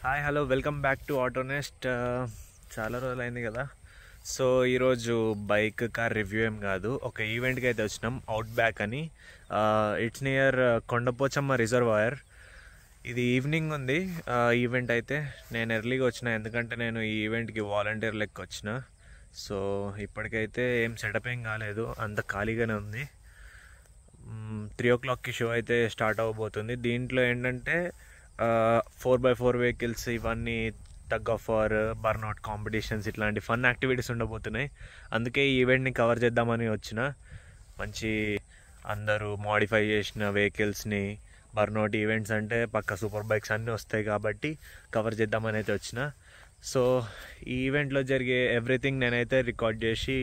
Hi hello welcome back to Autonest. చాలా రోజులైంది కదా. సో ఈరోజు బైక్ కార్ రివ్యూ ఏం కాదు, ఒక ఈవెంట్కి అయితే వచ్చినాం. అవుట్ బ్యాక్ అని, ఇట్స్ నియర్ కొండపోచమ్మ రిజర్వాయర్. ఇది ఈవినింగ్ ఉంది ఈవెంట్ అయితే. నేను ఎర్లీగా వచ్చిన, ఎందుకంటే నేను ఈ ఈవెంట్కి వాలంటీర్ లెక్క వచ్చిన. సో ఇప్పటికైతే ఏం సెటప్ ఏం కాలేదు, అంత ఖాళీగానే ఉంది. 3 o'clockకి షో అయితే స్టార్ట్ అవ్వబోతుంది. దీంట్లో ఏంటంటే 4x4 వెహికల్స్, ఇవన్నీ tug of war, burnout competitions, ఇట్లాంటి ఫన్ యాక్టివిటీస్ ఉండబోతున్నాయి. అందుకే ఈ ఈవెంట్ని కవర్ చేద్దామని వచ్చిన. మంచి అందరూ మోడిఫై చేసిన వెహికల్స్ని, బర్న్అవుట్ ఈవెంట్స్ అంటే పక్క సూపర్ బైక్స్ అన్నీ వస్తాయి కాబట్టి కవర్ చేద్దామని అయితే వచ్చిన. సో ఈ ఈవెంట్లో జరిగే ఎవ్రీథింగ్ నేనైతే రికార్డ్ చేసి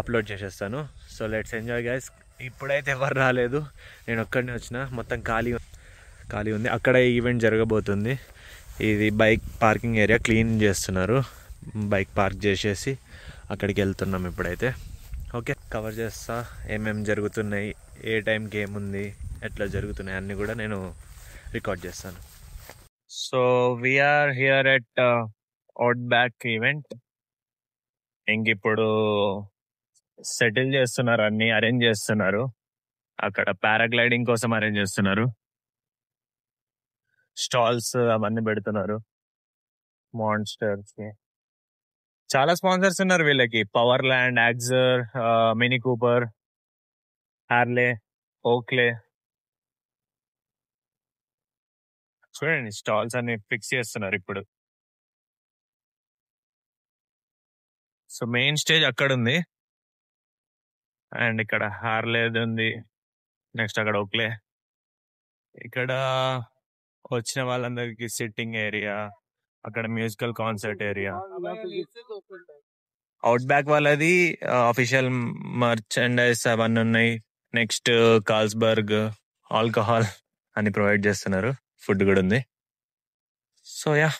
అప్లోడ్ చేసేస్తాను. So let's enjoy guys. ఇప్పుడైతే ఎవరు రాలేదు, నేను ఒక్కడినే వచ్చిన. మొత్తం ఖాళీ ఉంది. అక్కడ ఈవెంట్ జరగబోతుంది. ఇది బైక్ పార్కింగ్ ఏరియా క్లీన్ చేస్తున్నారు. బైక్ పార్క్ చేసేసి అక్కడికి వెళ్తున్నాం ఇప్పుడైతే. ఓకే, కవర్ చేస్తా ఏమేమి జరుగుతున్నాయి, ఏ టైంకి ఏముంది, ఎట్లా జరుగుతున్నాయి అన్నీ కూడా నేను రికార్డ్ చేస్తాను. So we're here at out back event. ఇంక ఇప్పుడు సెటిల్ చేస్తున్నారు, అన్ని అరేంజ్ చేస్తున్నారు. అక్కడ పారాగ్లైడింగ్ కోసం అరేంజ్ చేస్తున్నారు, స్టాల్స్ అవన్నీ పెడుతున్నారు. మాన్స్టర్స్ చాలా స్పాన్సర్స్ ఉన్నారు వీళ్ళకి. Power land, యాక్సర్, mini Cooper, Harley, Oakley. చూడండి, స్టాల్స్ అన్ని ఫిక్స్ చేస్తున్నారు ఇప్పుడు. సో మెయిన్ స్టేజ్ అక్కడ ఉంది, అండ్ ఇక్కడ హార్లేది ఉంది. నెక్స్ట్ అక్కడ ఓక్లే. ఇక్కడ వచ్చిన వాళ్ళందరికి సిట్టింగ్ ఏరియా, అక్కడ musical concert area. Out back వాళ్ళది అఫీషియల్ మర్చెండైజ్ అవన్నీ ఉన్నాయి. నెక్స్ట్ కార్ల్స్బర్గ్ ఆల్కహాల్ అని ప్రొవైడ్ చేస్తున్నారు, ఫుడ్ కూడా ఉంది. So yeah,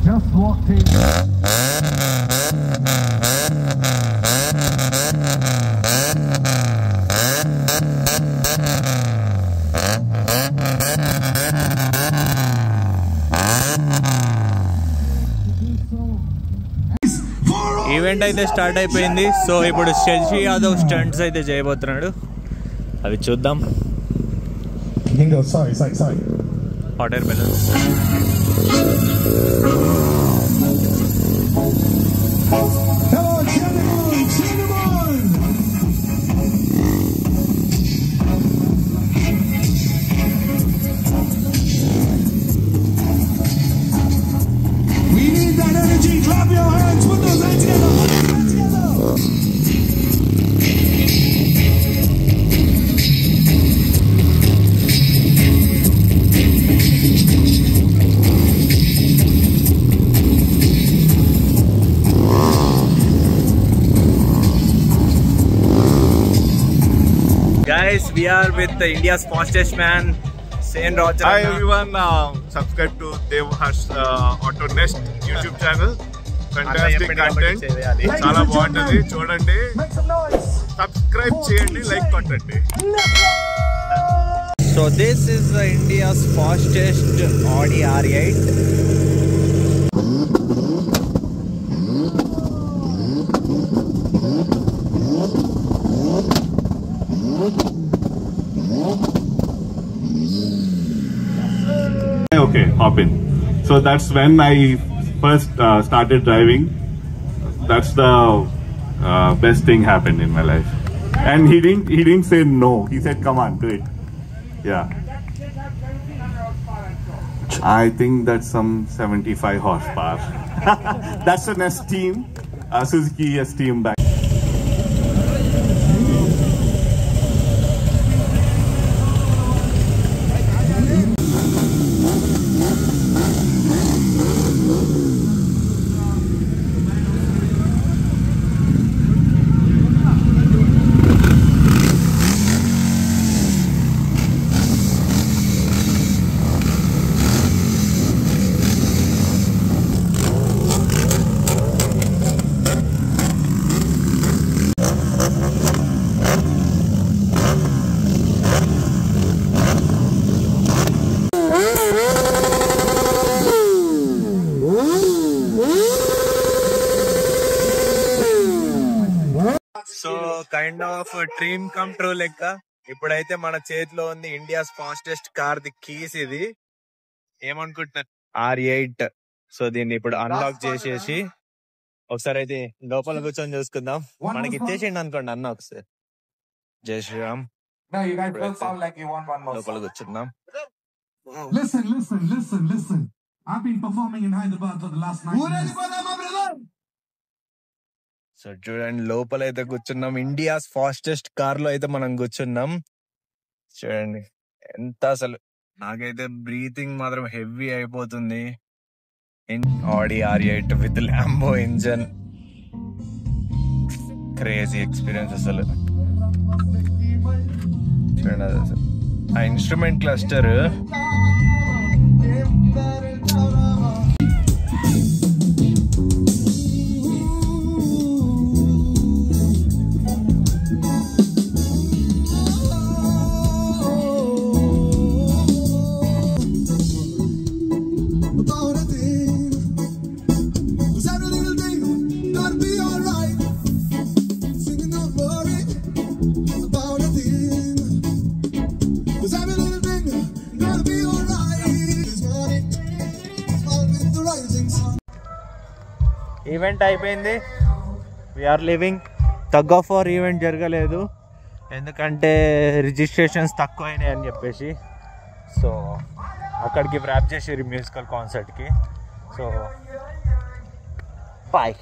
just walked in. Event అయితే స్టార్ట్ అయిపోయింది. సో ఇప్పుడు శశి యాదవ్ స్టంట్స్ అయితే చేయబోతున్నాడు, అవి చూద్దాం. Sorry. Hot air balloons. Come on, cheer them on! We need that energy. Clap your hands. Put those hands together. Guys, we are with the India's fastest man, Sain Roger. Hi everyone, subscribe to Dev Harsh AutoNest YouTube channel. Fantastic content. Chala బాగుంటది, చూడండి, subscribe చేయండి, like కొట్టండి. So this is India's fastest Audi R8. Okay, hop in. So that's when I first started driving. That's the best thing happened in my life. And he didn't say no. He said, "Come on, do it." Yeah. I think that's some 75 horsepower. That's an Esteem, Suzuki Esteem bike. So kind of dream come true లెక్క. ఇప్పుడైతే మన చేతిలో ఉంది India's fastest car the keys. ఇది ఏమనుకుంటున్నారు? R8. So దీన్ని ఇప్పుడు unlock చేసేసి ఒకసారి అయితే లోపల కూర్చొని చూసుకుందాం. మనకి ఇచ్చేసిండి అనుకోండి అన్న ఒకసారి. జై శ్రీరామ్. లోపల కూర్చుందాం. Listen. I've been performing in Hyderabad for the last 9 years. So చూడండి లోపల అయితే కూర్చున్నాం. ఇండియాస్ ఫాస్టెస్ట్ కార్ లో అయితే మనం కూర్చున్నాం. చూడండి ఎంత అసలు నాకైతే బ్రీతింగ్ మాత్రం హెవీ అయిపోతుంది. Audi R8 with Lambo engine. Crazy experience అసలు. చూడండి అసలు ఆ ఇన్స్ట్రుమెంట్ క్లస్టర్. ఈవెంట్ అయిపోయింది. We're living. Tug of war event జరగలేదు ఎందుకంటే రిజిస్ట్రేషన్స్ తక్కువ అయినాయి అని చెప్పేసి. సో అక్కడికి ర్యాప్ చేసారు మ్యూజికల్ కాన్సర్ట్కి. So bye.